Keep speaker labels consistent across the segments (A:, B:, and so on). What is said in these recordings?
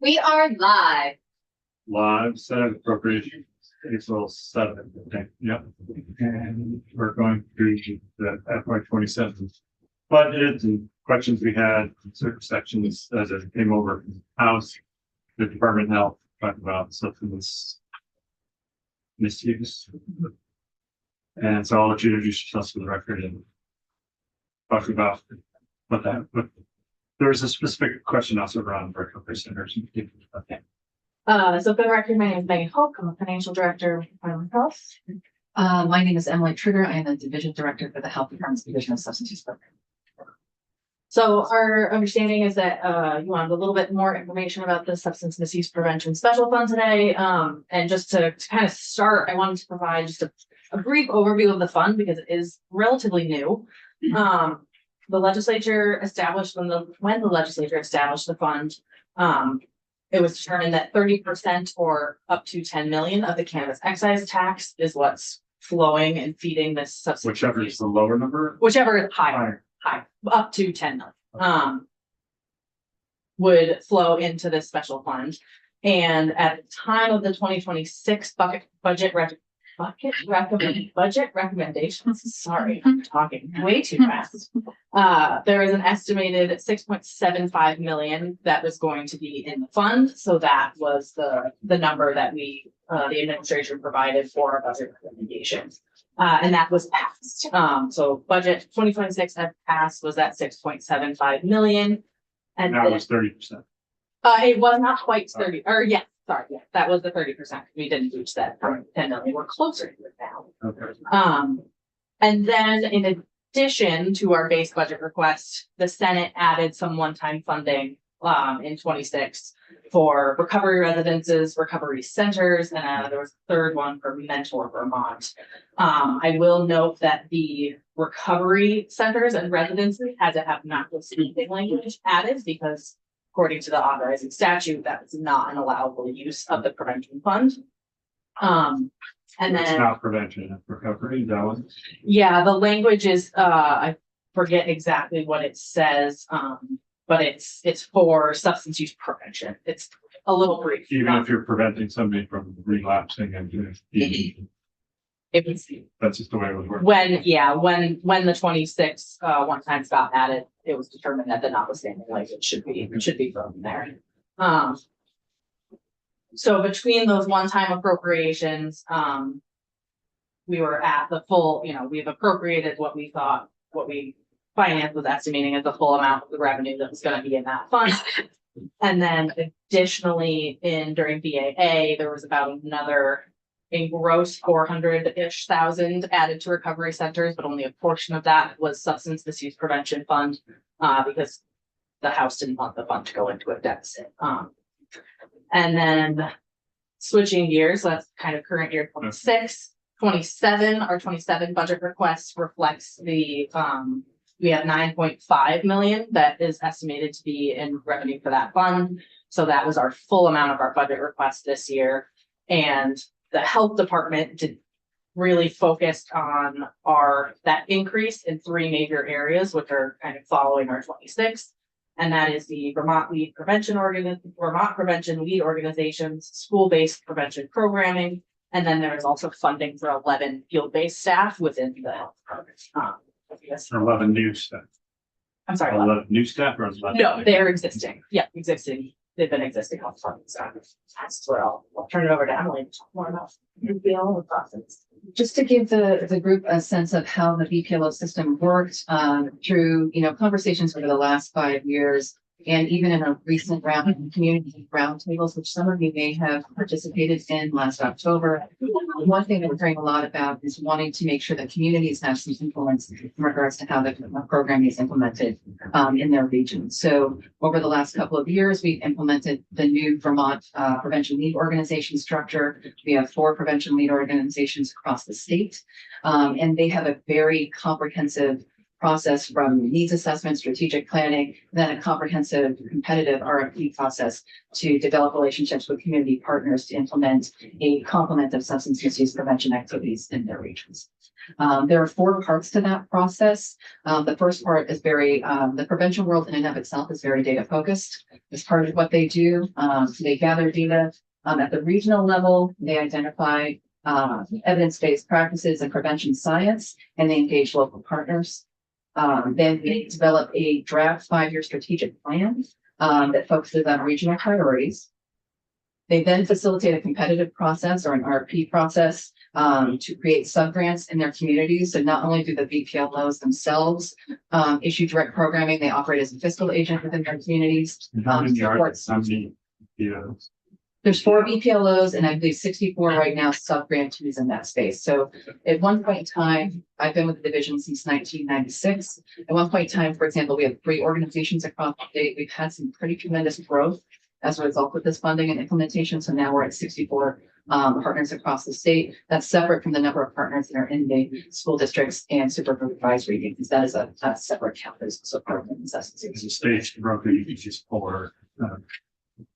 A: We are live.
B: Live Senate Appropriations, April 7th, I think. Yep. And we're going through the FY27 budget and questions we had in certain sections as it came over from the House. The Department of Health talked about substance misuse. And so I'll let you introduce yourself for the record and talk about what there was a specific question also around recovery centers.
C: Okay. So for the record, my name is Megan Hope. I'm a financial director of Department of Health.
A: My name is Emily Trigger. I am the division director for the Health Department's Division of Substance Use Program.
C: So our understanding is that you wanted a little bit more information about the Substance Misuse Prevention Special Fund today. And just to kind of start, I wanted to provide just a brief overview of the fund because it is relatively new. The legislature established when the legislature established the fund, it was determined that 30% or up to 10 million of the cannabis excise tax is what's flowing and feeding this substance.
B: Whichever is the lower number.
C: Whichever is high, up to 10 million, would flow into this special fund. And at the time of the 2026 budget recommendations, sorry, I'm talking way too fast. There is an estimated 6.75 million that was going to be in the fund. So that was the number that the administration provided for our budget recommendations. And that was passed. So budget 2026 that passed was at 6.75 million. And
B: that was 30%.
C: It was not quite 30, or yes, sorry, yeah, that was the 30%. We didn't reach that 10 million. We're closer to it now.
B: Okay.
C: And then in addition to our base budget request, the Senate added some one-time funding in 26 for recovery residences, recovery centers, and there was a third one for Mentor Vermont. I will note that the recovery centers and residences had to have not-for-speaking language added because according to the authorizing statute, that was not an allowable use of the prevention fund. And then
B: it's not prevention, it's recovery, that one.
C: Yeah, the language is I forget exactly what it says, but it's for substance use prevention. It's a little brief.
B: Even if you're preventing somebody from relapsing and
C: it was
B: that's just the way it was working.
C: When the 26 one times got added, it was determined that the notwithstanding language should be thrown in there. So between those one-time appropriations, we were at the full, we've appropriated what we finance was estimating as the full amount of the revenue that was going to be in that fund. And then additionally during BAA, there was about another a gross 400-ish thousand added to recovery centers, but only a portion of that was substance misuse prevention fund because the House didn't want the fund to go into a deficit. And then switching gears, so that's kind of current year 26, 27, our 27 budget request reflects the we have 9.5 million that is estimated to be in revenue for that fund. So that was our full amount of our budget request this year. And the health department did really focused on that increase in three major areas, which are kind of following our 26. And that is the Vermont Prevention Lead Organizations, school-based prevention programming. And then there is also funding for 11 field-based staff within the health department.
B: 11 new staff.
C: I'm sorry.
B: 11 new staff or 11?
C: No, they're existing. Yeah, existing. They've been existing health department staff. That's where I'll turn it over to Emily to talk more about the process.
A: Just to give the group a sense of how the BPLO system worked through conversations over the last 5 years, and even in a recent round of community roundtables, which some of you may have participated in last October. One thing that we're hearing a lot about is wanting to make sure that communities have some influence in regards to how the program is implemented in their region. So over the last couple of years, we've implemented the new Vermont Prevention Lead Organization structure. We have 4 prevention lead organizations across the state, and they have a very comprehensive process from needs assessment, strategic planning, then a comprehensive competitive RFP process to develop relationships with community partners to implement a complement of substance misuse prevention activities in their regions. There are 4 parts to that process. The first part is the prevention world in and of itself is very data focused. As part of what they do, they gather data at the regional level. They identify evidence-based practices and prevention science, and they engage local partners. Then they develop a draft 5-year strategic plan that focuses on regional priorities. They then facilitate a competitive process or an RFP process to create sub-grants in their communities. So not only do the VPLOs themselves issue direct programming, they operate as a fiscal agent within their communities. There's 4 VPLOs and I believe 64 right now sub-grantees in that space. So at one point in time, I've been with the division since 1996. At one point in time, for example, we had 3 organizations across the state. We've had some pretty tremendous growth as a result of this funding and implementation. So now we're at 64 partners across the state. That's separate from the number of partners that are in the school districts and supervisory unions. That is a separate count. There's also part of the necessity.
B: It's a state broken, just 4.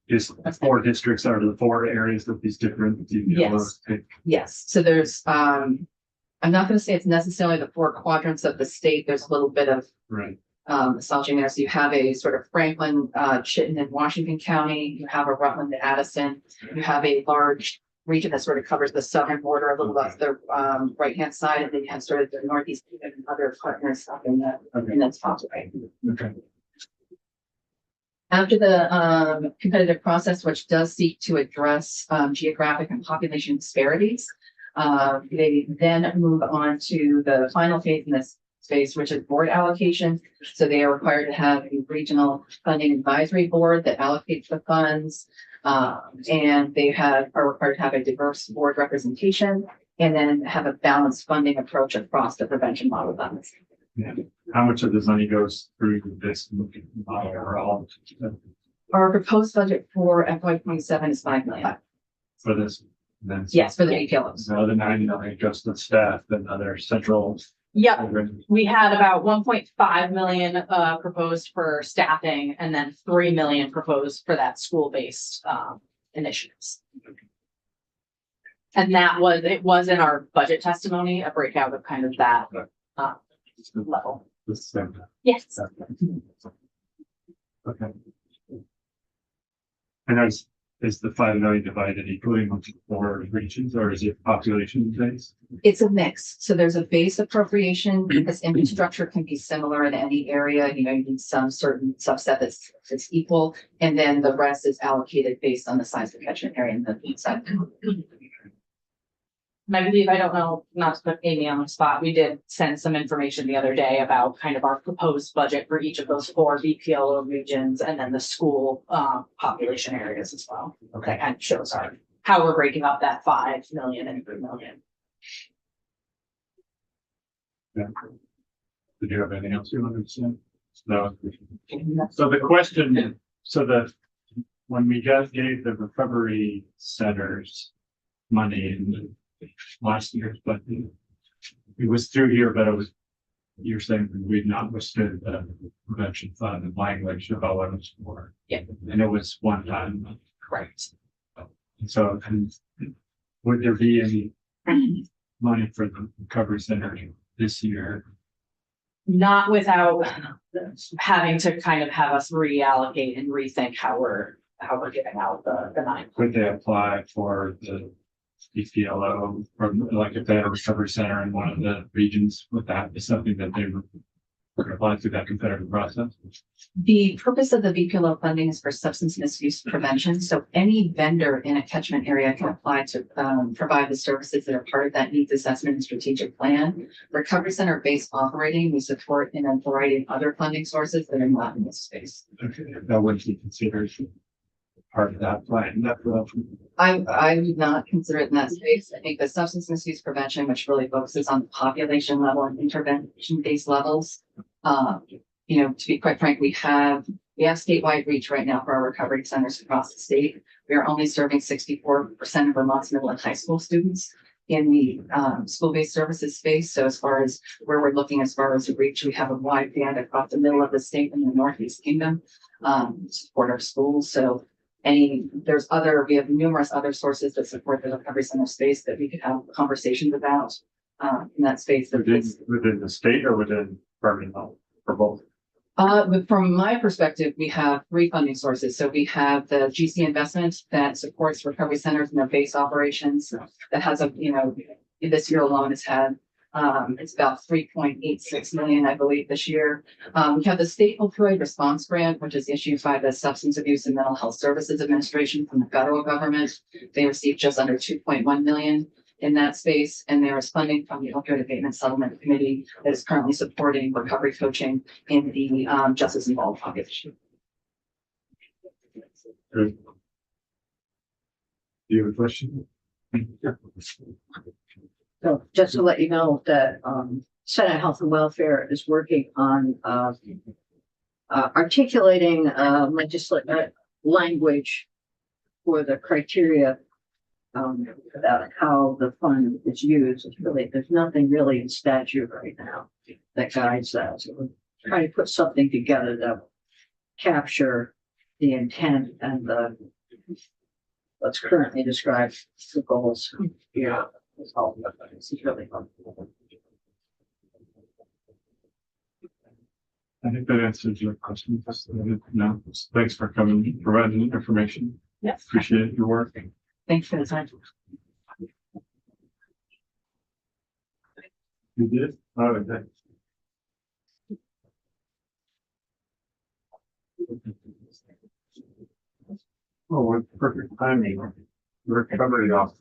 B: Is 4 districts out of the 4 areas of these different
A: Yes. Yes. So there's I'm not going to say it's necessarily the 4 quadrants of the state. There's a little bit of massaging there. So you have a sort of Franklin, Chittenden, and Washington County. You have a Rutland, Addison. You have a large region that sort of covers the southern border a little left the right-hand side, and then you have sort of the northeast and other partners up in that top right.
B: Okay.
A: After the competitive process, which does seek to address geographic and population disparities, they then move on to the final phase in this space, which is board allocation. So they are required to have a regional funding advisory board that allocates the funds, and they are required to have a diverse board representation, and then have a balanced funding approach across the prevention model funds.
B: Yeah. How much of this money goes through this model or all?
A: Our proposed budget for FY27 is $5 million.
B: For this? Then
A: Yes, for the VPLOs.
B: the other 9 million goes to staff and other central.
C: Yep. We had about 1.5 million proposed for staffing and then 3 million proposed for that school-based initiatives. And it was in our budget testimony, a breakout of kind of that level.
B: The same.
C: Yes.
B: Okay. And is the 5 million divided equally amongst 4 regions, or is it population based?
A: It's a mix. So there's a base appropriation because infrastructure can be similar in any area. You need some certain subset that's equal, and then the rest is allocated based on the size of the catchment area and the side.
C: And I believe, I don't know, not to put Amy on the spot, we did send some information the other day about kind of our proposed budget for each of those 4 VPLO regions and then the school population areas as well. Okay, that kind of shows how we're breaking up that 5 million and 3 million.
B: Yeah. Did you have anything else you wanted to say? No. So the question, when we gave the recovery centers money in last year's budget, it was through here, but you're saying we've not listed the prevention fund and language about what it was for.
C: Yeah.
B: And it was one time.
C: Correct.
B: So would there be any money for the recovery center this year?
C: Not without having to kind of have us reallocate and rethink how we're giving out the 9.
B: Could they apply for the DPLO, or like if they had a recovery center in one of the regions, would that be something that they would apply through that competitive process?
A: The purpose of the VPLO funding is for substance misuse prevention. So any vendor in a catchment area can apply to provide the services that are part of that needs assessment and strategic plan. Recovery center based operating, we support in a variety of other funding sources that are not in this space.
B: Okay, that wouldn't be considered part of that plan.
A: I would not consider it in that space. I think the substance misuse prevention, which really focuses on the population level and intervention-based levels. To be quite frank, we have statewide reach right now for our recovery centers across the state. We are only serving 64% of Vermont's middle and high school students. in the school-based services space. So as far as where we're looking, as far as reach, we have a wide band across the middle of the state and the Northeast Kingdom to support our schools. So we have numerous other sources that support the recovery center space that we could have conversations about in that space.
B: Within the state or within Department of Health, or both?
A: But from my perspective, we have three funding sources. So we have the GC investment that supports recovery centers and their base operations. That has this year alone has had, it's about 3.86 million, I believe, this year. We have the state opioid response grant, which is issued by the Substance Abuse and Mental Health Services Administration from the federal government. They received just under 2.1 million in that space, and there is funding from the Opioid Abatement Settlement Committee that is currently supporting recovery coaching in the justice involved population.
B: Good. Do you have a question?
D: So just to let you know that Senate Health and Welfare is working on articulating legislative language for the criteria about how the fund is used. There's nothing really in statute right now that guides that. So we're trying to put something together that will capture the intent and what's currently described as the goals. Yeah. It's really fun.
B: I think that answers your question. No, thanks for coming, providing information.
A: Yes.
B: Appreciate your work.
A: Thanks for the time.
B: You did? Oh, okay. Oh, what perfect timing. We're covering off.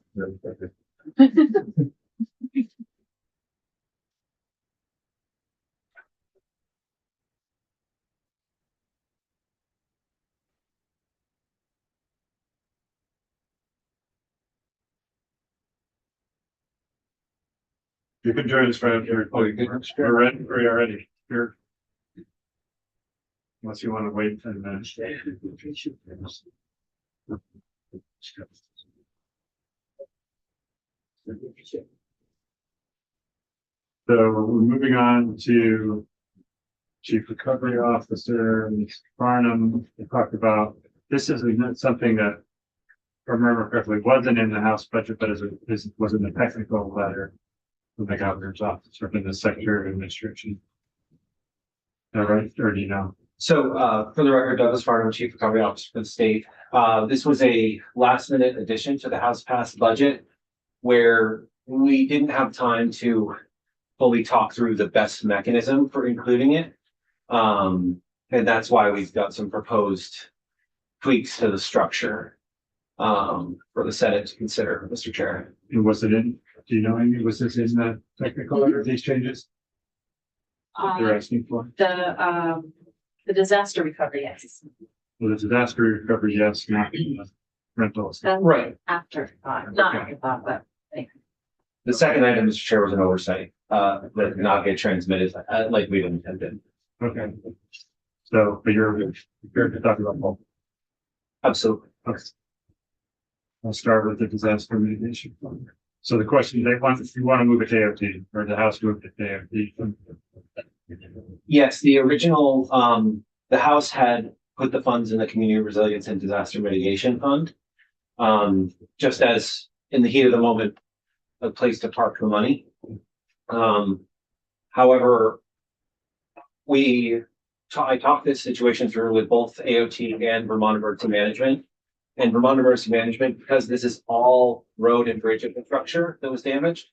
B: You can join us right up here. Oh, you can. We're ready. We are ready. Here. Unless you want to wait 10 minutes. So we're moving on to Chief Recovery Officer, Ms. Farnham. We talked about, this is something that, if I remember correctly, wasn't in the House budget, but was in the technical letter from the governor's office or from the Secretary of Administration. Is that right? Or do you know?
E: So for the record, Douglas Farnham, Chief Recovery Officer for the state. This was a last minute addition to the House passed budget where we didn't have time to fully talk through the best mechanism for including it. And that's why we've got some proposed tweaks to the structure for the Senate to consider, Mr. Chair.
B: And was it in, do you know, Amy, was this in the technical letter, these changes that they're asking for?
C: The disaster recovery, yes.
B: Well, the disaster recovery, yes, not rentals.
E: Right.
C: After, not
B: Okay.
C: after thought, but.
E: The second item, Mr. Chair, was an oversight that did not get transmitted like we'd intended.
B: Okay. So, but you're prepared to talk about both.
E: Absolutely.
B: Okay. I'll start with the disaster mitigation fund. So the question, you want to move it to AOT, or the House move it to AOT?
E: Yes, the original, the House had put the funds in the Community Resilience and Disaster Mitigation Fund. Just as in the heat of the moment, a place to park the money. However, I talked this situation through with both AOT and Vermont Emergency Management. And Vermont Emergency Management, because this is all road and bridge infrastructure that was damaged,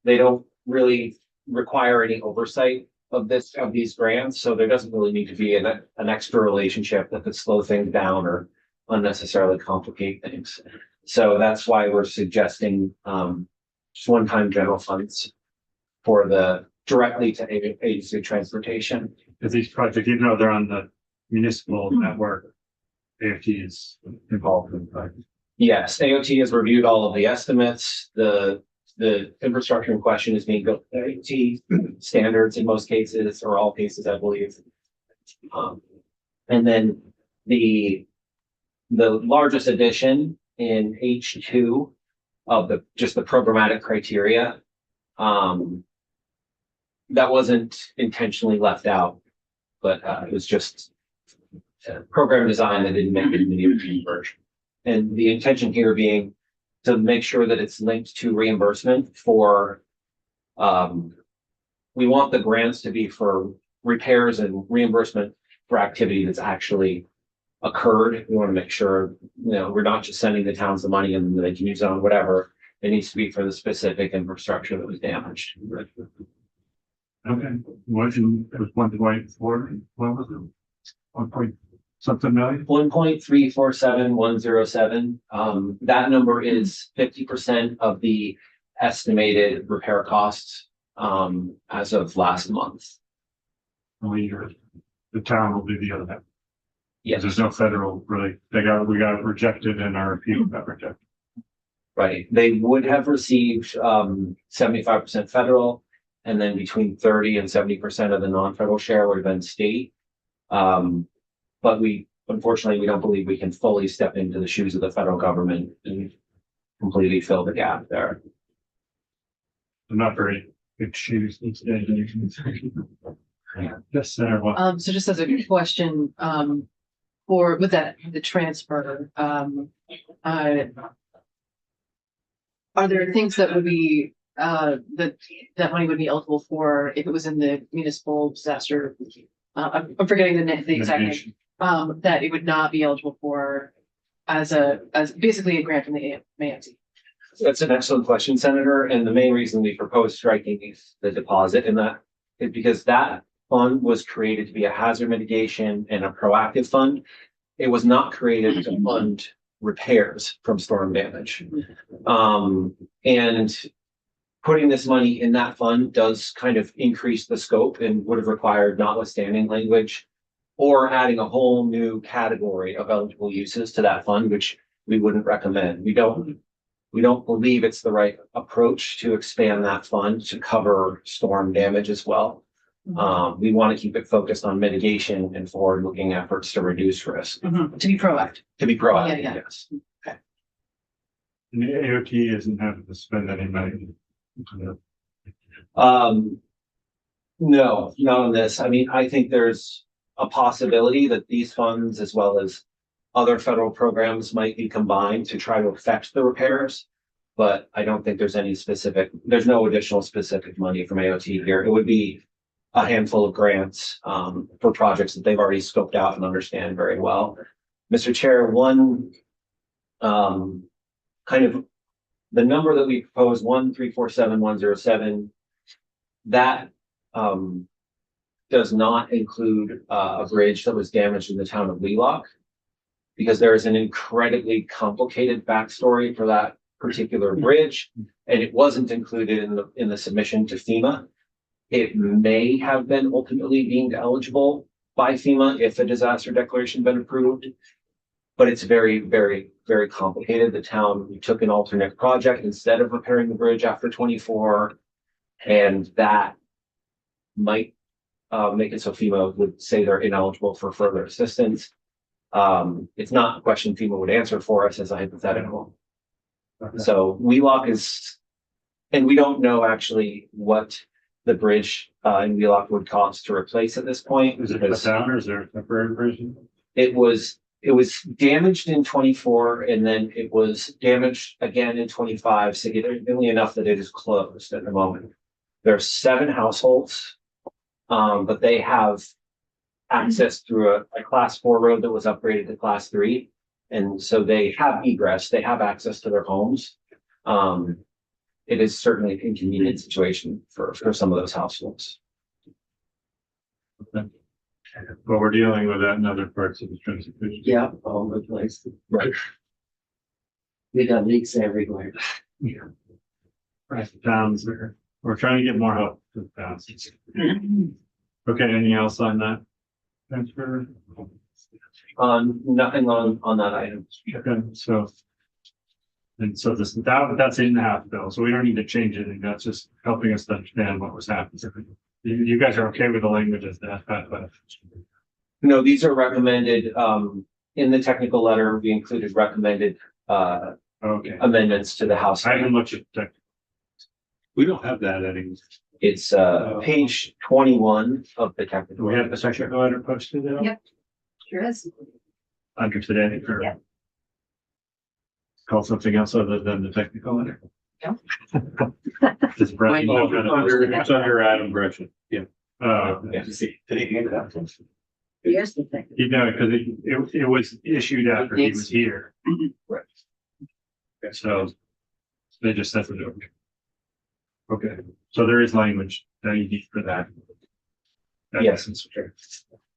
E: they don't really require any oversight of these grants. So there doesn't really need to be an extra relationship that could slow things down or unnecessarily complicate things. So that's why we're suggesting just one-time general funds for directly to agency transportation.
B: Because these projects, even though they're on the municipal network, AFT is involved in the project.
E: Yes, AOT has reviewed all of the estimates. The infrastructure in question is being built to AOT standards in most cases, or all cases, I believe. And then the largest addition in H2 of just the programmatic criteria. That wasn't intentionally left out, but it was just program design that didn't make it in the new version. And the intention here being to make sure that it's linked to reimbursement for, we want the grants to be for repairs and reimbursement for activity that's actually occurred. We want to make sure, we're not just sending the towns the money and they can use it on whatever. It needs to be for the specific infrastructure that was damaged.
B: Okay, it was 1.4, what was it? 1 point something million?
E: 1.347107. That number is 50% of the estimated repair costs as of last month.
B: The town will do the other half.
E: Yes,
B: There's no federal really, we got rejected and our appeal got rejected.
E: right. They would have received 75% federal, and then between 30 and 70% of the non-federal share would have been state. But unfortunately, we don't believe we can fully step into the shoes of the federal government and completely fill the gap there.
B: I'm not very big shoes. Just center one.
A: So just as a question, with the transfer, are there things that would be, that money would be eligible for if it was in the municipal disaster? I'm forgetting the exact name, that it would not be eligible for as basically a grant from the AMC.
E: That's an excellent question, Senator. And the main reason we proposed striking the deposit in that is because that fund was created to be a hazard mitigation and a proactive fund. It was not created to fund repairs from storm damage. And putting this money in that fund does kind of increase the scope and would have required notwithstanding language or adding a whole new category of eligible uses to that fund, which we wouldn't recommend. We don't believe it's the right approach to expand that fund to cover storm damage as well. We want to keep it focused on mitigation and forward-looking efforts to reduce risk.
A: To be proactive.
E: To be proactive,
A: Yeah.
E: yes.
B: And the AOT isn't having to spend any money.
E: No, not on this. I mean, I think there's a possibility that these funds, as well as other federal programs, might be combined to try to affect the repairs. But I don't think there's there's no additional specific money from AOT here. It would be a handful of grants for projects that they've already scoped out and understand very well. Mr. Chair, one kind of the number that we proposed, 1347107, that does not include a bridge that was damaged in the town of Wheelock, because there is an incredibly complicated backstory for that particular bridge, and it wasn't included in the submission to FEMA. It may have been ultimately deemed eligible by FEMA if a disaster declaration had been approved, but it's very, very, very complicated. The town took an alternate project instead of repairing the bridge after 24, and that might make it so FEMA would say they're ineligible for further assistance. It's not a question FEMA would answer for us as a hypothetical. So Wheelock and we don't know actually what the bridge in Wheelock would cost to replace at this point.
B: Is it cut down or is there a temporary version?
E: It was damaged in 24, and then it was damaged again in 25, significantly enough that it is closed at the moment. There are 7 households, but they have access through a class 4 road that was upgraded to class 3. And so they have egress, they have access to their homes. It is certainly an inconvenient situation for some of those households.
B: Okay. But we're dealing with that in other parts of the transportation.
D: Yeah, all over the place.
E: Right.
D: We got leaks everywhere.
B: Yeah. Right, the towns we're trying to get more help to the towns. Okay, anything else on that? Transfer?
E: Nothing on that item.
B: Okay, so. And so that's in the House bill, so we don't need to change anything. That's just helping us to understand what was happening. You guys are okay with the language as that, but.
E: No, these are recommended, in the technical letter, we included recommended,
B: Okay,
E: amendments to the House.
B: I haven't looked at that. We don't have that anymore.
E: It's page 21 of the technical.
B: Do we have the technical letter posted now?
A: Yep. Sure is.
B: Under today or?
A: Yeah.
B: Call something else other than the technical letter?
A: No.
B: Just Brett.
F: It's under Adam Gretchen. Yeah.
E: Yeah.
B: Did he hand it out?
D: Here's the thing.
B: You know, because it was issued after he was here.
E: Right.
B: So they just sent it over. Okay, so there is language that you need for that.
E: Yes, it's true.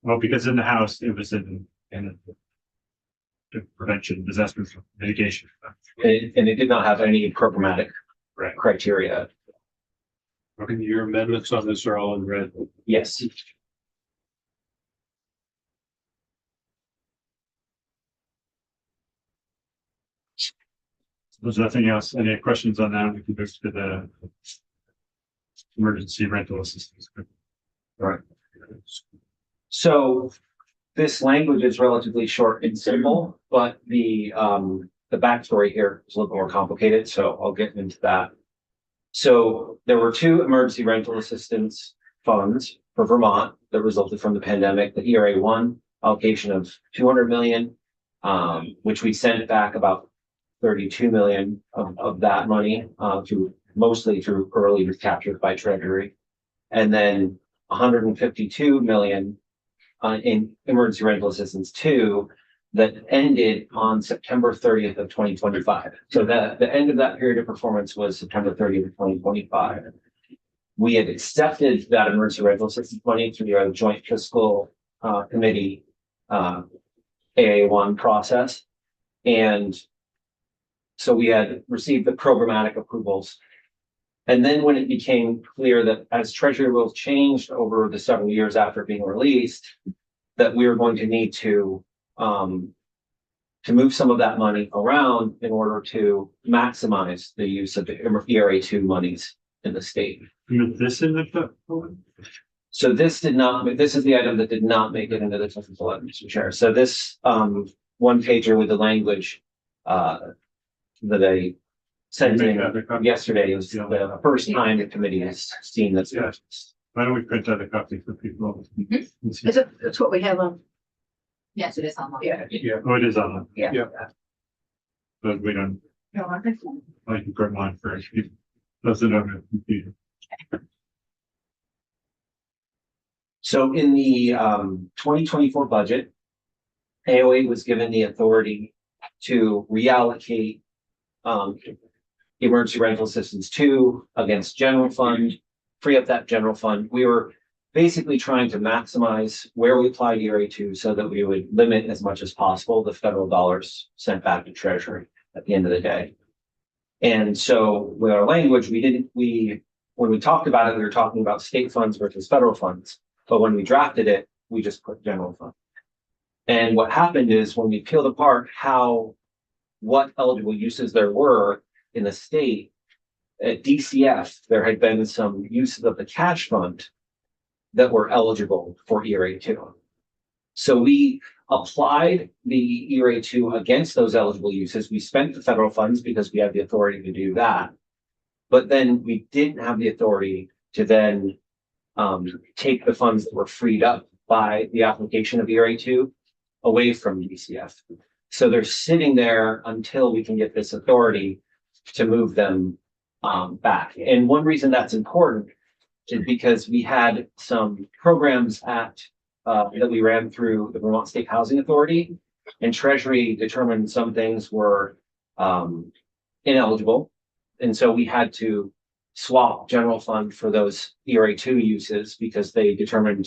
B: Well, because in the House, it was in the prevention, disaster mitigation.
E: And it did not have any programmatic
B: Right.
E: criteria.
F: Okay, your amendments on this are all in red.
E: Yes.
B: There's nothing else. Any questions on that? We can go to the emergency rental assistance.
E: Right. So this language is relatively short and simple, but the backstory here is a little more complicated, so I'll get into that. So there were two emergency rental assistance funds for Vermont that resulted from the pandemic, the ERA one allocation of 200 million, which we sent back about 32 million of that money, mostly through early recapture by Treasury. And then 152 million in emergency rental assistance two that ended on September 30th of 2025. So the end of that period of performance was September 30th of 2025. We had accepted that emergency rental assistance money through our joint fiscal committee AA1 process. And so we had received the programmatic approvals. And then when it became clear that as Treasury rules changed over the several years after being released, that we were going to need to move some of that money around in order to maximize the use of the ERA2 monies in the state.
B: Is this in the?
E: So this is the item that did not make it into the technical letter, Mr. Chair. So this one pager with the language that I sent in yesterday was the first time the committee has seen this.
B: Yeah. Why don't we print out a copy for people?
D: That's what we have on.
A: Yes, it is online.
D: Yeah.
B: Oh, it is on,
D: Yeah.
B: but we don't,
A: No, I think so.
B: I can print mine first. Does it on the computer?
E: So in the 2024 budget, AOA was given the authority to reallocate emergency rental assistance two against general fund, free up that general fund. We were basically trying to maximize where we applied ERA2 so that we would limit as much as possible the federal dollars sent back to Treasury at the end of the day. And so with our language, when we talked about it, we were talking about state funds versus federal funds. But when we drafted it, we just put general fund. And what happened is when we peeled apart what eligible uses there were in the state, at DCF, there had been some uses of the cash fund that were eligible for ERA2. So we applied the ERA2 against those eligible uses. We spent the federal funds because we had the authority to do that. But then we didn't have the authority to then take the funds that were freed up by the application of ERA2 away from DCF. So they're sitting there until we can get this authority to move them back. And one reason that's important is because we had some programs that we ran through the Vermont State Housing Authority, and Treasury determined some things were ineligible. And so we had to swap general fund for those ERA2 uses because they determined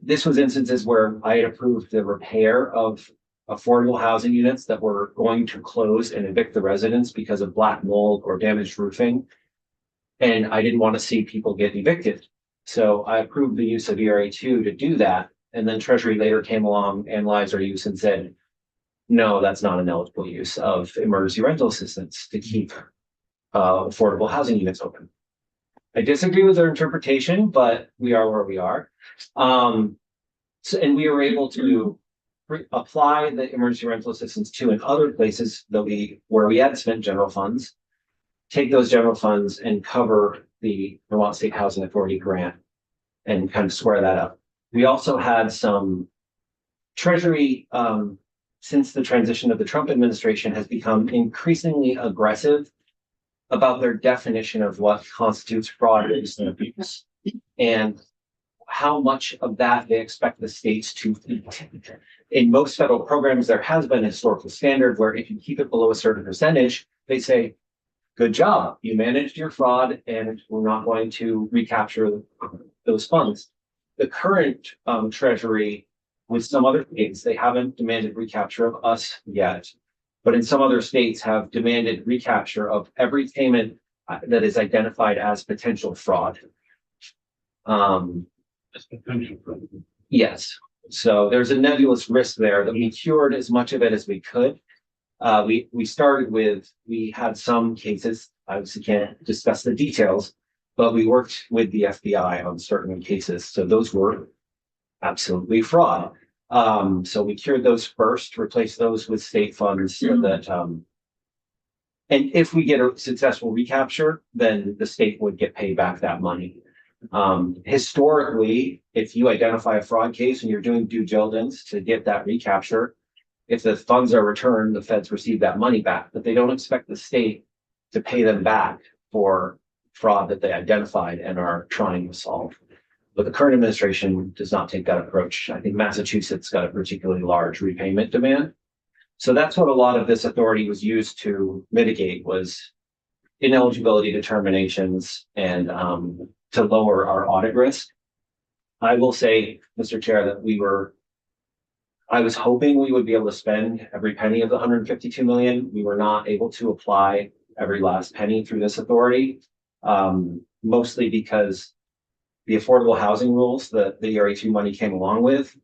E: this was instances where I had approved the repair of affordable housing units that were going to close and evict the residents because of black mold or damaged roofing. And I didn't want to see people get evicted. So I approved the use of ERA2 to do that. And then Treasury later came along, analyzed our use and said, no, that's not an eligible use of emergency rental assistance to keep affordable housing units open. I disagree with their interpretation, but we are where we are. And we were able to apply the emergency rental assistance to in other places that where we had spent general funds, take those general funds and cover the Vermont State Housing Authority grant and kind of square that up. We also had some Treasury, since the transition of the Trump administration, has become increasingly aggressive about their definition of what constitutes fraud and abuse and how much of that they expect the states to eat. In most federal programs, there has been a historical standard where if you keep it below a certain percentage, they say, good job, you managed your fraud and we're not going to recapture those funds. The current Treasury with some other states, they haven't demanded recapture of us yet, but in some other states have demanded recapture of every payment that is identified as potential fraud.
B: That's potential for them.
E: Yes, so there's a nebulous risk there that we cured as much of it as we could. We started with, we had some cases, I obviously can't discuss the details, but we worked with the FBI on certain cases. So those were absolutely fraud. So we cured those first, replaced those with state funds so that, and if we get a successful recapture, then the state would get paid back that money. Historically, if you identify a fraud case and you're doing due diligence to get that recapture, if the funds are returned, the feds receive that money back, but they don't expect the state to pay them back for fraud that they identified and are trying to solve. But the current administration does not take that approach. I think Massachusetts got a particularly large repayment demand. So that's what a lot of this authority was used to mitigate, was ineligibility determinations and to lower our audit risk. I will say, Mr. Chair, that I was hoping we would be able to spend every penny of the 152 million. We were not able to apply every last penny through this authority, mostly because the affordable housing rules that the ERA2 money came along with,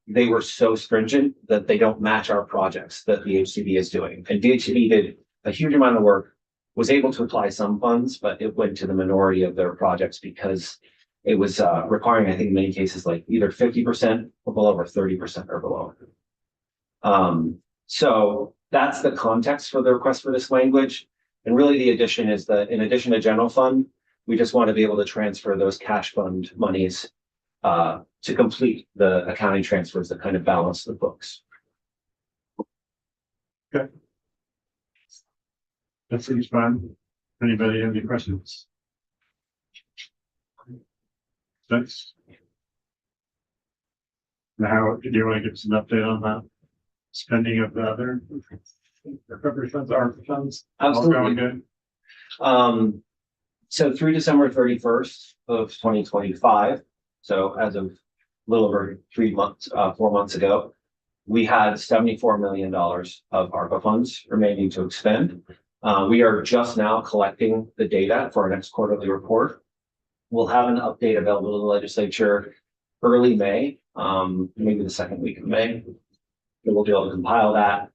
E: they were so stringent that they don't match our projects that the HCB is doing. And DHCB did a huge amount of work, was able to apply some funds, but it went to the minority of their projects because it was requiring, I think in many cases, like either 50% or below or 30% or below. So that's the context for the request for this language. And really the addition is that in addition to general fund, we just want to be able to transfer those cash fund monies to complete the accounting transfers that kind of balance the books.
B: That seems fine. Anybody have any questions? Thanks. Now, do you want to give us an update on that spending of the other recovery funds, ARPA funds? All going good?
E: So through December 31st of 2025, so as of a little over 4 months ago, we had $74 million of ARPA funds remaining to expend. We are just now collecting the data for our next quarterly report. We'll have an update available to the legislature early May, maybe the second week of May. We'll be able to compile that.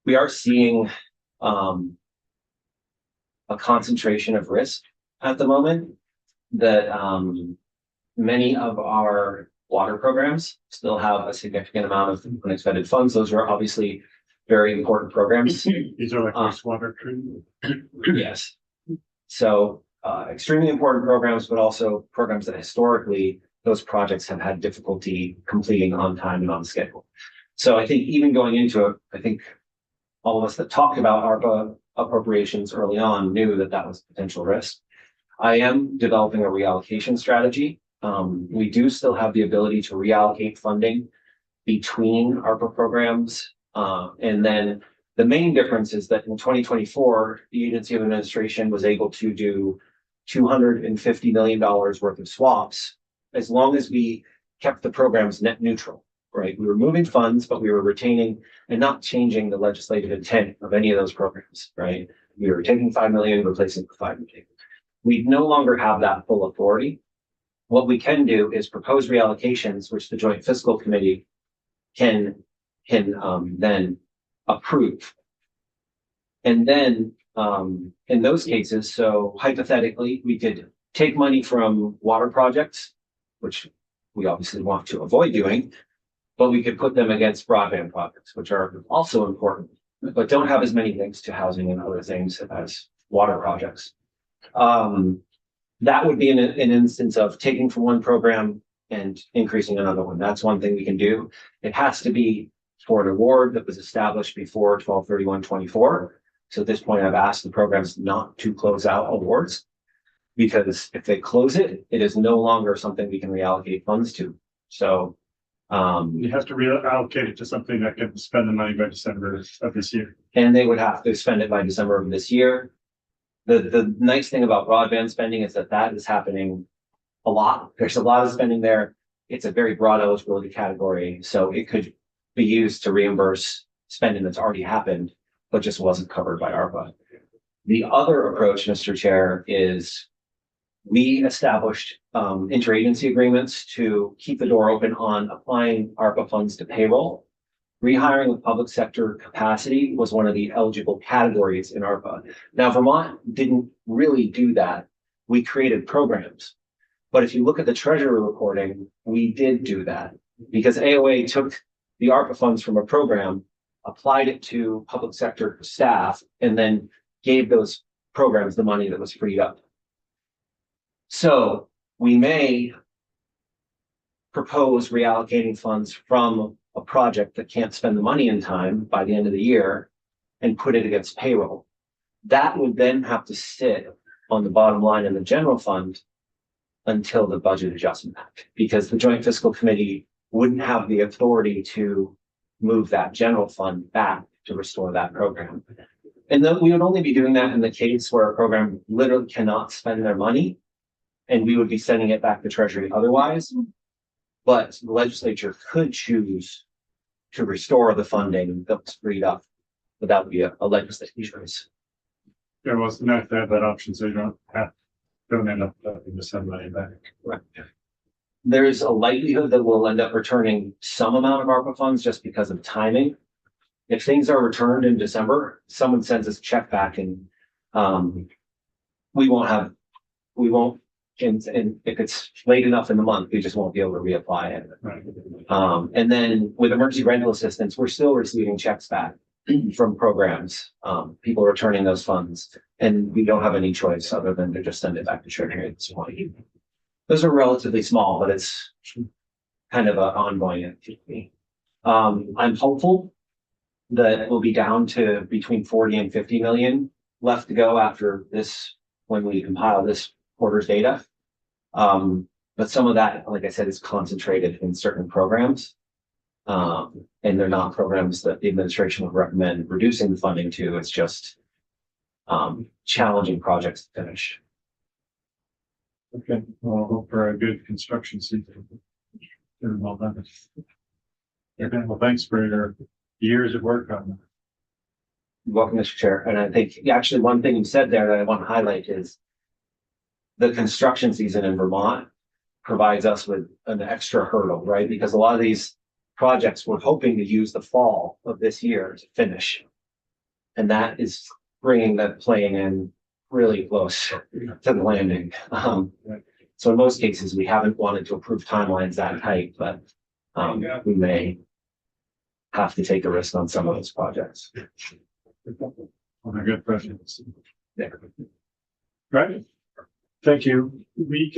E: We are seeing a concentration of risk at the moment that many of our water programs still have a significant amount of unexpended funds. Those are obviously very important programs.
B: These are like wastewater treatment.
E: Yes. So extremely important programs, but also programs that historically those projects have had difficulty completing on time and on schedule. So I think even going into it, I think all of us that talked about ARPA appropriations early on knew that that was a potential risk. I am developing a reallocation strategy. We do still have the ability to reallocate funding between ARPA programs. And then the main difference is that in 2024, the Agency of Administration was able to do $250 million worth of swaps, as long as we kept the programs net neutral, right? We were moving funds, but we were retaining and not changing the legislative intent of any of those programs, right? We were taking 5 million, replacing the 5 million. We no longer have that full authority. What we can do is propose reallocations, which the Joint Fiscal Committee can then approve. And then in those cases, so hypothetically, we could take money from water projects, which we obviously want to avoid doing, but we could put them against broadband projects, which are also important, but don't have as many links to housing and other things as water projects. That would be an instance of taking from one program and increasing another one. That's one thing we can do. It has to be for an award that was established before 12/31/24. So at this point, I've asked the programs not to close out awards, because if they close it, it is no longer something we can reallocate funds to. So
B: You have to reallocate it to something that can spend the money by December of this year.
E: and they would have to spend it by December of this year. The nice thing about broadband spending is that is happening a lot. There's a lot of spending there. It's a very broad eligibility category, so it could be used to reimburse spending that's already happened, but just wasn't covered by ARPA. The other approach, Mr. Chair, is we established interagency agreements to keep the door open on applying ARPA funds to payroll. Rehiring with public sector capacity was one of the eligible categories in ARPA. Now, Vermont didn't really do that. We created programs. But if you look at the treasury reporting, we did do that because AOA took the ARPA funds from a program, applied it to public sector staff, and then gave those programs the money that was freed up. So we may propose reallocating funds from a project that can't spend the money in time by the end of the year and put it against payroll. That would then have to sit on the bottom line in the general fund until the budget adjustment act, because the Joint Fiscal Committee wouldn't have the authority to move that general fund back to restore that program. And then we would only be doing that in the case where a program literally cannot spend their money, and we would be sending it back to Treasury otherwise. But the legislature could choose to restore the funding that was freed up, but that would be a legislative choice.
B: Yeah, well, it's nice to have that option, so you don't end up having to send money back.
E: Right. There's a likelihood that we'll end up returning some amount of ARPA funds just because of timing. If things are returned in December, someone sends us a check back and we won't, and if it's late enough in the month, we just won't be able to reapply it.
B: Right.
E: And then with emergency rental assistance, we're still receiving checks back from programs, people returning those funds, and we don't have any choice other than to just send it back to Treasury at this point. Those are relatively small, but it's kind of an ongoing activity. I'm hopeful that we'll be down to between 40 and 50 million left to go after this, when we compile this quarter's data. But some of that, like I said, is concentrated in certain programs. And they're not programs that the administration would recommend reducing the funding to. It's just challenging projects to finish.
B: Okay, well, hope for a good construction season. Well done. Okay, well, thanks for your years of work on that.
E: You're welcome, Mr. Chair. And I think actually one thing you said there that I want to highlight is the construction season in Vermont provides us with an extra hurdle, right? Because a lot of these projects we're hoping to use the fall of this year to finish. And that is bringing that plane in really close to the landing. So in most cases, we haven't wanted to approve timelines that tight, but we may have to take a risk on some of those projects.
B: Well, they're good questions.
E: Yeah.
B: Right. Thank you. We can